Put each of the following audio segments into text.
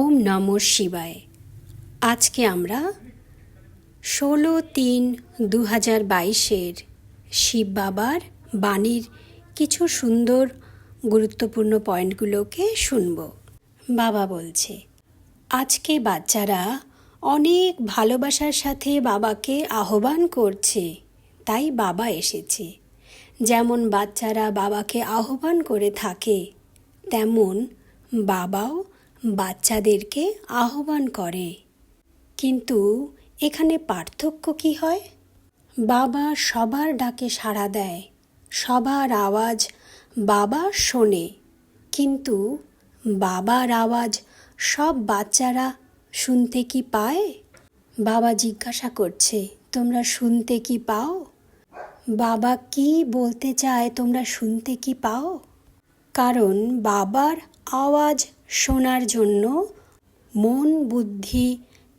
ওম নমঃ শিবায়। আজকে আমরা 16/3/2022 শিব বাবার বাণীর কিছু সুন্দর গুরুত্বপূর্ণ পয়েন্টগুলোকে শুনব। বাবা বলছে, আজকে বাচ্চারা অনেক ভালোবাসার সাথে বাবাকে আহ্বান করছে, তাই বাবা এসেছে। যেমন বাচ্চারা বাবাকে আহ্বান করে থাকে, তেমন বাবাও বাচ্চাদেরকে আহ্বান করে। কিন্তু এখানে পার্থক্য কি হয়? বাবা সবার ডাকে সাড়া দেয়, সবার আওয়াজ বাবা শোনে, কিন্তু বাবার আওয়াজ সব বাচ্চারা শুনতে কি পায়? বাবা জিজ্ঞাসা করছে, তোমরা শুনতে কি পাও? বাবা কি বলতে চায় তোমরা শুনতে কি পাও? কারণ বাবার আওয়াজ শোনার জন্য মন বুদ্ধি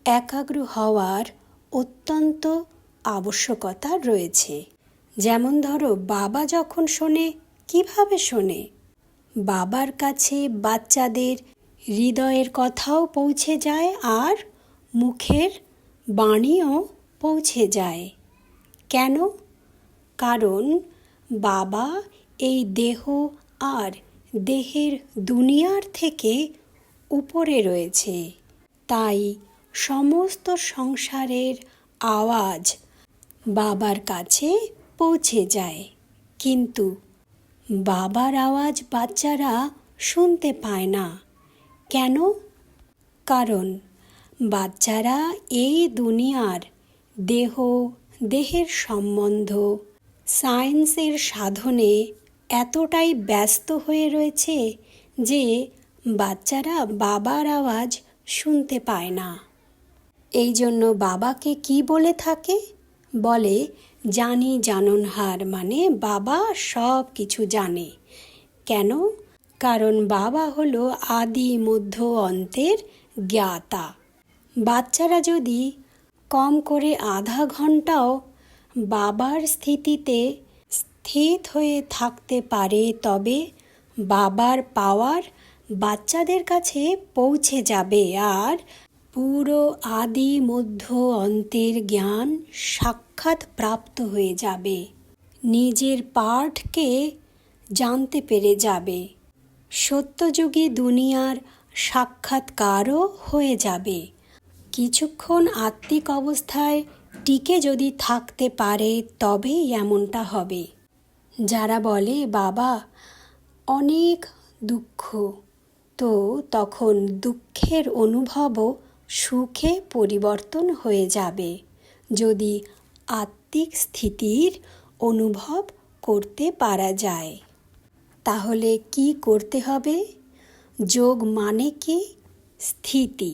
একাগ্র হওয়ার অত্যন্ত আবশ্যকতা রয়েছে। যেমন ধরো, বাবা যখন শোনে, কিভাবে শোনে? বাবার কাছে বাচ্চাদের হৃদয়ের কথাও পৌঁছে যায় আর মুখের বাণীও পৌঁছে যায়। কেন? কারণ বাবা এই দেহ আর দেহের দুনিয়ার থেকে উপরে রয়েছে, তাই সমস্ত সংসারের আওয়াজ বাবার কাছে পৌঁছে যায়। কিন্তু বাবার আওয়াজ বাচ্চারা শুনতে পায় না। কেন? কারণ বাচ্চারা এই দুনিয়ার দেহের সম্বন্ধ সায়েন্সের সাধনে এতটাই ব্যস্ত হয়ে রয়েছে যে বাচ্চারা বাবার আওয়াজ শুনতে পায় না। এই জন্য বাবাকে কি বলে থাকে? বলে জানি জাননহার, মানে বাবা সব কিছু জানে। কেন? কারণ বাবা হলো আদি মধ্য অন্তের জ্ঞাতা। বাচ্চারা যদি কম করে আধা ঘন্টাও বাবার স্থিতিতে স্থিত হয়ে থাকতে পারে, তবে বাবার পাওয়ার বাচ্চাদের কাছে পৌঁছে যাবে আর পুরো আদি মধ্য অন্তের জ্ঞান সাক্ষাৎ প্রাপ্ত হয়ে যাবে। নিজের পাঠকে জানতে পেরে যাবে। সত্যযুগী দুনিয়ার সাক্ষাৎকারও হয়ে যাবে। কিছুক্ষণ আত্মিক অবস্থায় টিকে যদি থাকতে পারে, তবেই এমনটা হবে। যারা বলে বাবা অনেক দুঃখ, তো তখন দুঃখের অনুভবও সুখে পরিবর্তন হয়ে যাবে যদি আত্মিক স্থিতির অনুভব করতে পারা যায়। তাহলে কি করতে হবে? যোগ মানে কি? স্থিতি।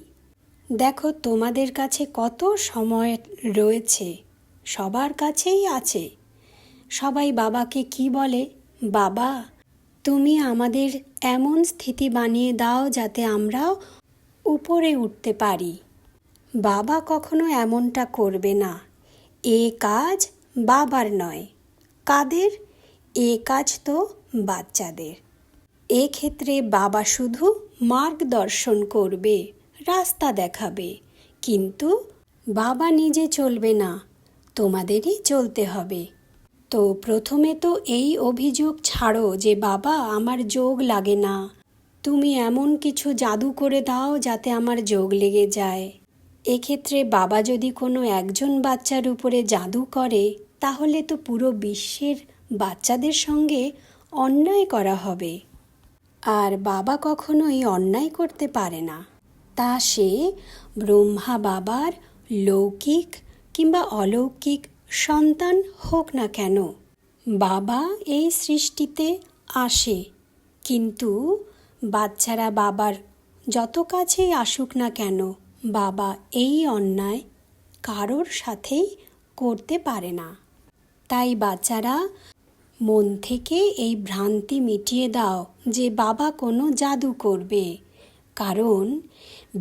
দেখো, তোমাদের কাছে কত সময় রয়েছে, সবার কাছেই আছে। সবাই বাবাকে কি বলে? বাবা, তুমি আমাদের এমন স্থিতি বানিয়ে দাও যাতে আমরা উপরে উঠতে পারি। বাবা কখনো এমনটা করবে না। এ কাজ বাবার নয়। কাদের? এ কাজ তো বাচ্চাদের। এক্ষেত্রে বাবা শুধু মার্গদর্শন করবে, রাস্তা দেখাবে, কিন্তু বাবা নিজে চলবে না, তোমাদেরই চলতে হবে। তো প্রথমে তো এই অভিযোগ ছাড়ো যে বাবা আমার যোগ লাগে না, তুমি এমন কিছু জাদু করে দাও যাতে আমার যোগ লেগে যায়। এক্ষেত্রে বাবা যদি কোনো একজন বাচ্চার উপরে জাদু করে, তাহলে তো পুরো বিশ্বের বাচ্চাদের সঙ্গে অন্যায় করা হবে। আর বাবা কখনোই অন্যায় করতে পারে না। তা সে ব্রহ্মা বাবার লৌকিক কিংবা অলৌকিক সন্তান হোক না কেন, বাবা এই সৃষ্টিতে আসে। কিন্তু বাচ্চারা বাবার যত কাছেই আসুক না কেন, বাবা এই অন্যায় কারোর সাথেই করতে পারে না। তাই বাচ্চারা মন থেকে এই ভ্রান্তি মিটিয়ে দাও যে বাবা কোনো জাদু করবে। কারণ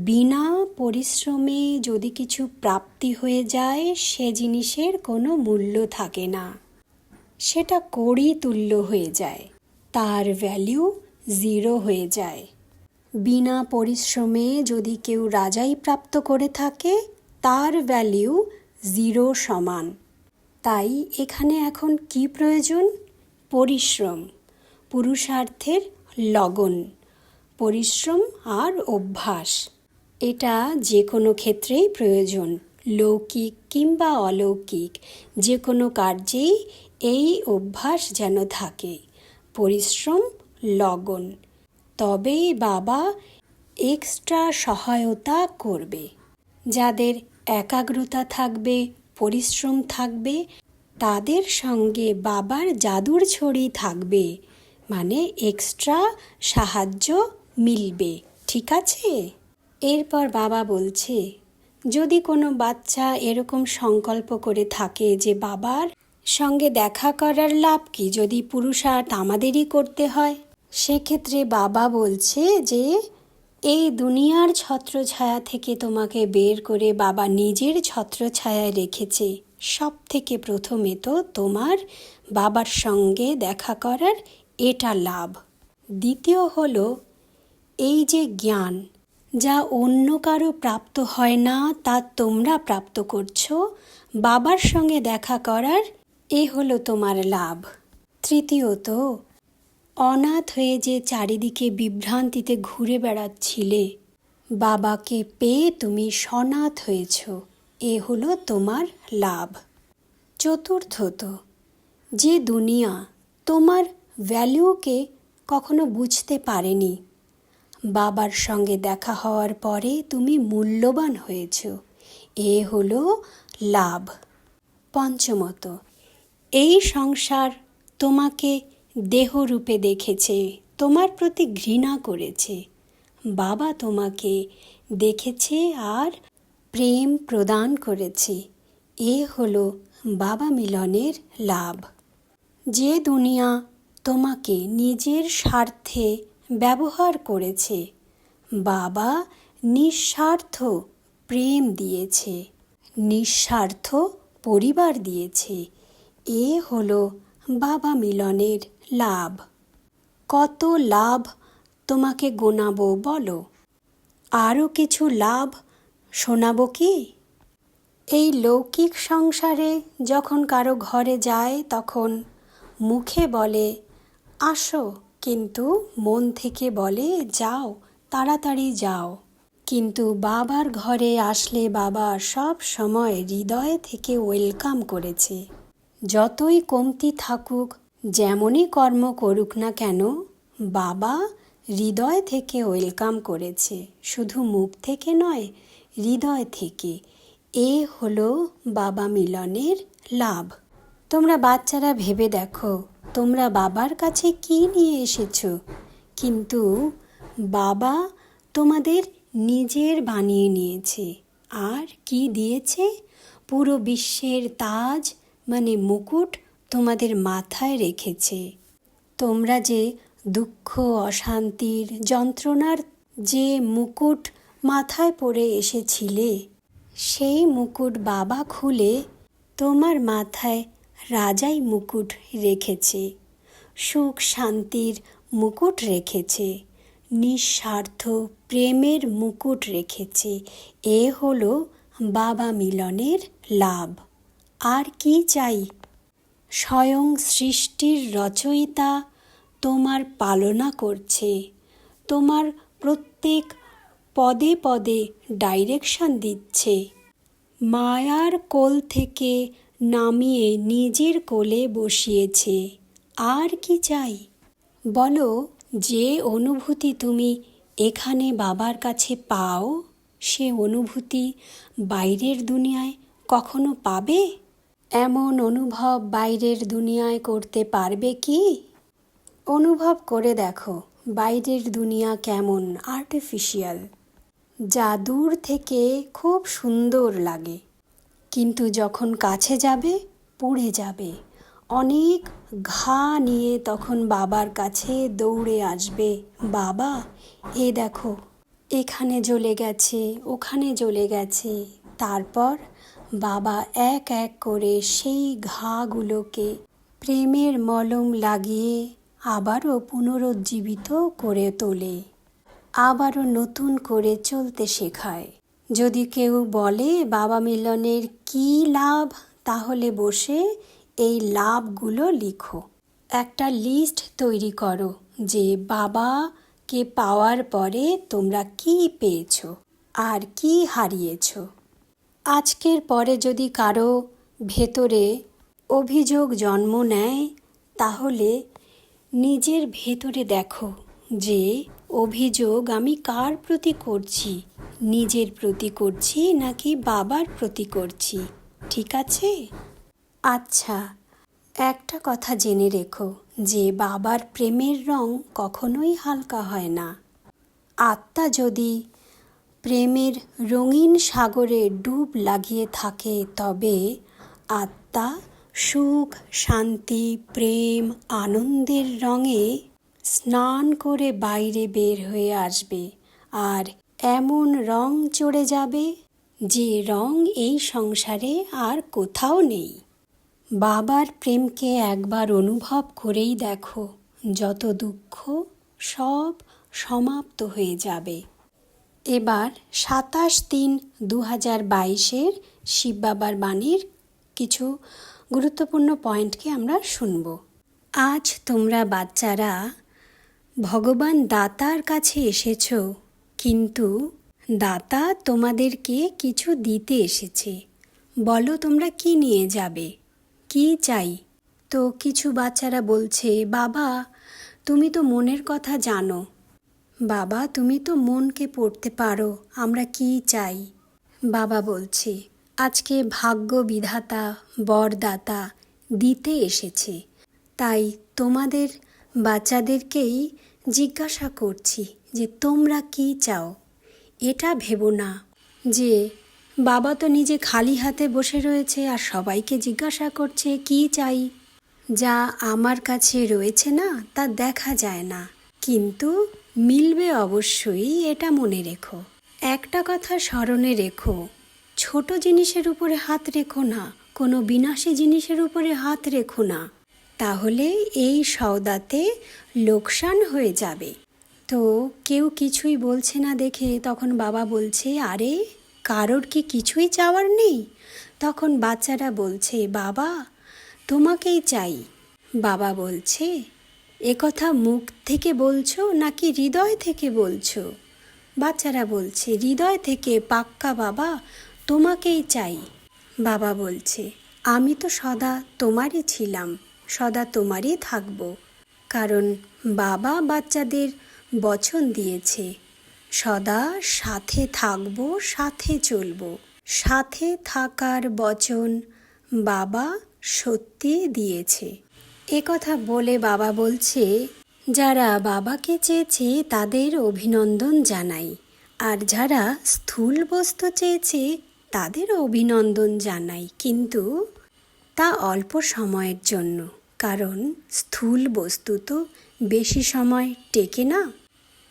বিনা পরিশ্রমে যদি কিছু প্রাপ্তি হয়ে যায়, সে জিনিসের কোনো মূল্য থাকে না। সেটা কড়ি তুল্য হয়ে যায়, তার ভ্যালু 0 হয়ে যায়। বিনা পরিশ্রমে যদি কেউ রাজাই প্রাপ্ত করে থাকে, তার ভ্যালিউ 0 সমান। তাই এখানে এখন কি প্রয়োজন? পরিশ্রম, পুরুষার্থের লগন, পরিশ্রম আর অভ্যাস। এটা যে কোনো ক্ষেত্রেই প্রয়োজন, লৌকিক কিংবা অলৌকিক যে কোনো কার্যেই এই অভ্যাস যেন থাকে, পরিশ্রম, লগন। তবেই বাবা এক্সট্রা সহায়তা করবে। যাদের একাগ্রতা থাকবে, পরিশ্রম থাকবে, তাদের সঙ্গে বাবার জাদুর ছড়ি থাকবে, মানে এক্সট্রা সাহায্য মিলবে। ঠিক আছে? এরপর বাবা বলছে, যদি কোনো বাচ্চা এরকম সংকল্প করে থাকে যে বাবার সঙ্গে দেখা করার লাভ কি যদি পুরুষার্থ আমাদেরই করতে হয়, সেক্ষেত্রে বাবা বলছে যে এই দুনিয়ার ছত্রছায়া থেকে তোমাকে বের করে বাবা নিজের ছত্রছায়ায় রেখেছে। সব থেকে প্রথমে তো তোমার বাবার সঙ্গে দেখা করার এটা লাভ। দ্বিতীয় হলো এই যে জ্ঞান, যা অন্য কারো প্রাপ্ত হয় না তা তোমরা প্রাপ্ত করছো, বাবার সঙ্গে দেখা করার এ হলো তোমার লাভ। তৃতীয়ত, অনাথ হয়ে যে চারিদিকে বিভ্রান্তিতে ঘুরে বেড়াচ্ছিলে, বাবাকে পেয়ে তুমি সনাথ হয়েছ, এ হলো তোমার লাভ। চতুর্থত, যে দুনিয়া তোমার ভ্যালুকে কখনো বুঝতে পারেনি, বাবার সঙ্গে দেখা হওয়ার পরে তুমি মূল্যবান হয়েছ, এ হলো লাভ। পঞ্চমত, এই সংসার তোমাকে দেহরূপে দেখেছে, তোমার প্রতি ঘৃণা করেছে, বাবা তোমাকে দেখেছে আর প্রেম প্রদান করেছে, এ হলো বাবা মিলনের লাভ। যে দুনিয়া তোমাকে নিজের স্বার্থে ব্যবহার করেছে, বাবা নিঃস্বার্থ প্রেম দিয়েছে, নিঃস্বার্থ পরিবার দিয়েছে, এ হলো বাবা মিলনের লাভ। কত লাভ তোমাকে গোনাবো বলো? আরও কিছু লাভ শোনাবো কি? এই লৌকিক সংসারে যখন কারো ঘরে যায় তখন মুখে বলে আসো, কিন্তু মন থেকে বলে যাও, তাড়াতাড়ি যাও। কিন্তু বাবার ঘরে আসলে বাবা সব সময় হৃদয় থেকে ওয়েলকাম করেছে। যতই কমতি থাকুক, যেমনই কর্ম করুক না কেন, বাবা হৃদয় থেকে ওয়েলকাম করেছে, শুধু মুখ থেকে নয়, হৃদয় থেকে। এ হলো বাবা মিলনের লাভ। তোমরা বাচ্চারা ভেবে দেখো, তোমরা বাবার কাছে কি নিয়ে এসেছো, কিন্তু বাবা তোমাদের নিজের বানিয়ে নিয়েছে। আর কি দিয়েছে? পুরো বিশ্বের তাজ মানে মুকুট তোমাদের মাথায় রেখেছে। তোমরা যে দুঃখ, অশান্তির, যন্ত্রণার যে মুকুট মাথায় পরে এসেছিলে, সেই মুকুট বাবা খুলে তোমার মাথায় রাজাই মুকুট রেখেছে, সুখ শান্তির মুকুট রেখেছে, নিঃস্বার্থ প্রেমের মুকুট রেখেছে। এ হলো বাবা মিলনের লাভ। আর কি চাই? স্বয়ং সৃষ্টির রচয়িতা তোমার পালনা করছে, তোমার প্রত্যেক পদে পদে ডাইরেকশন দিচ্ছে, মায়ার কোল থেকে নামিয়ে নিজের কোলে বসিয়েছে। আর কি চাই বলো? যে অনুভূতি তুমি এখানে বাবার কাছে পাও, সে অনুভূতি বাইরের দুনিয়ায় কখনো পাবে? এমন অনুভব বাইরের দুনিয়ায় করতে পারবে কি? অনুভব করে দেখো বাইরের দুনিয়া কেমন আর্টিফিশিয়াল, যা দূর থেকে খুব সুন্দর লাগে, কিন্তু যখন কাছে যাবে পুড়ে যাবে। অনেক ঘা নিয়ে তখন বাবার কাছে দৌড়ে আসবে, বাবা এ দেখো এখানে জ্বলে গেছে, ওখানে জ্বলে গেছে। তারপর বাবা এক এক করে সেই ঘাগুলোকে প্রেমের মলম লাগিয়ে আবারও পুনরুজ্জীবিত করে তোলে। আবারও নতুন করে চলতে শেখায়। যদি কেউ বলে বাবা মিলনের কী লাভ, তাহলে বসে এই লাভগুলো লিখো। একটা লিস্ট তৈরি করো যে বাবাকে পাওয়ার পরে তোমরা কী পেয়েছো আর কী হারিয়েছো। আজকের পরে যদি কারো ভেতরে অভিযোগ জন্ম নেয়, তাহলে নিজের ভেতরে দেখো যে অভিযোগ আমি কার প্রতি করছি, নিজের প্রতি করছি নাকি বাবার প্রতি করছি। ঠিক আছে? আচ্ছা, একটা কথা জেনে রেখো যে বাবার প্রেমের রং কখনোই হালকা হয় না। আত্মা যদি প্রেমের রঙিন সাগরে ডুব লাগিয়ে থাকে, তবে আত্মা সুখ, শান্তি, প্রেম, আনন্দের রঙে স্নান করে বাইরে বের হয়ে আসবে আর এমন রং চড়ে যাবে যে রং এই সংসারে আর কোথাও নেই। বাবার প্রেমকে একবার অনুভব করেই দেখো, যত দুঃখ সব সমাপ্ত হয়ে যাবে। এবার 27/3/2022 শিব বাবার বাণীর কিছু গুরুত্বপূর্ণ পয়েন্টকে আমরা শুনব। আজ তোমরা বাচ্চারা ভগবান দাতার কাছে এসেছো, কিন্তু দাতা তোমাদেরকে কিছু দিতে এসেছে। বলো তোমরা কি নিয়ে যাবে, কি চাই? তো কিছু বাচ্চারা বলছে, বাবা তুমি তো মনের কথা জানো, বাবা তুমি তো মনকে পড়তে পারো, আমরা কি চাই? বাবা বলছে, আজকে ভাগ্য বিধাতা বরদাতা দিতে এসেছে, তাই তোমাদের বাচ্চাদেরকেই জিজ্ঞাসা করছি যে তোমরা কি চাও। এটা ভেবো না যে বাবা তো নিজে খালি হাতে বসে রয়েছে আর সবাইকে জিজ্ঞাসা করছে কি চাই। যা আমার কাছে রয়েছে না তা দেখা যায় না, কিন্তু মিলবে অবশ্যই, এটা মনে রেখো। একটা কথা স্মরণে রেখো, ছোট জিনিসের উপরে হাত রেখো না, কোনো বিনাশী জিনিসের উপরে হাত রেখো না, তাহলে এই সওদাতে লোকসান হয়ে যাবে। তো কেউ কিছুই বলছে না দেখে তখন বাবা বলছে, আরে কারোর কি কিছুই চাওয়ার নেই? তখন বাচ্চারা বলছে, বাবা তোমাকেই চাই। বাবা বলছে, একথা মুখ থেকে বলছো নাকি হৃদয় থেকে বলছো? বাচ্চারা বলছে, হৃদয় থেকে, পাক্কা বাবা তোমাকেই চাই। বাবা বলছে, আমি তো সদা তোমারই ছিলাম, সদা তোমারই থাকব, কারণ বাবা বাচ্চাদের বচন দিয়েছে, সদা সাথে থাকব, সাথে চলব। সাথে থাকার বচন বাবা সত্যি দিয়েছে। একথা বলে বাবা বলছে, যারা বাবাকে চেয়েছে তাদের অভিনন্দন জানাই, আর যারা স্থূল বস্তু চেয়েছে তাদের অভিনন্দন জানাই, কিন্তু তা অল্প সময়ের জন্য, কারণ স্থূল বস্তু তো বেশি সময় টেকে না,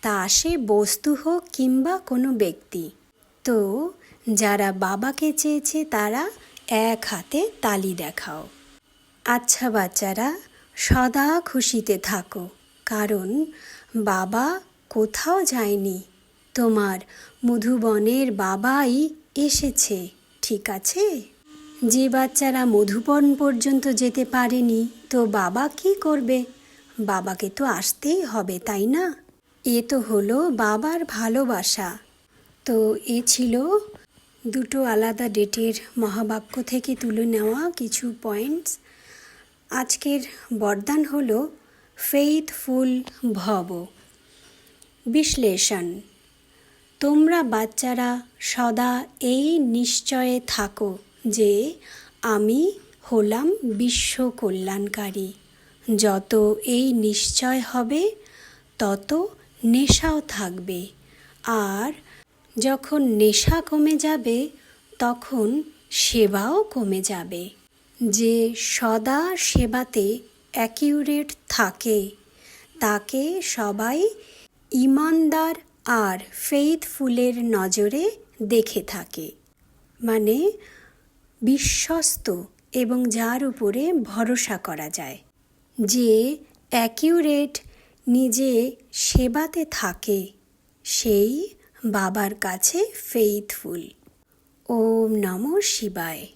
তা সে বস্তু হোক কিংবা কোনো ব্যক্তি। তো যারা বাবাকে চেয়েছে তারা এক হাতে তালি দেখাও। আচ্ছা বাচ্চারা, সদা খুশিতে থাকো, কারণ বাবা কোথাও যায়নি, তোমার মধুবনের বাবাই এসেছে। ঠিক আছে? যে বাচ্চারা মধুবন পর্যন্ত যেতে পারেনি, তো বাবা কি করবে? বাবাকে তো আসতেই হবে, তাই না? এ তো হলো বাবার ভালোবাসা। তো এ ছিল দুটো আলাদা ডেটের মহাবাক্য থেকে তুলে নেওয়া কিছু পয়েন্টস। আজকের বরদান হলো ফেইথফুল ভব। বিশ্লেষণ: তোমরা বাচ্চারা সদা এই নিশ্চয়ে থাকো যে আমি হলাম বিশ্ব কল্যাণকারী। যত এই নিশ্চয় হবে তত নেশাও থাকবে, আর যখন নেশা কমে যাবে তখন সেবাও কমে যাবে। যে সদা সেবাতে অ্যাকিউরেট থাকে তাকে সবাই ইমানদার আর ফেইথফুলের নজরে দেখে থাকে, মানে বিশ্বস্ত এবং যার উপরে ভরসা করা যায়। যে অ্যাকিউরেট নিজে সেবাতে থাকে সেই বাবার কাছে ফেইথফুল। ওম নমঃ শিবায়।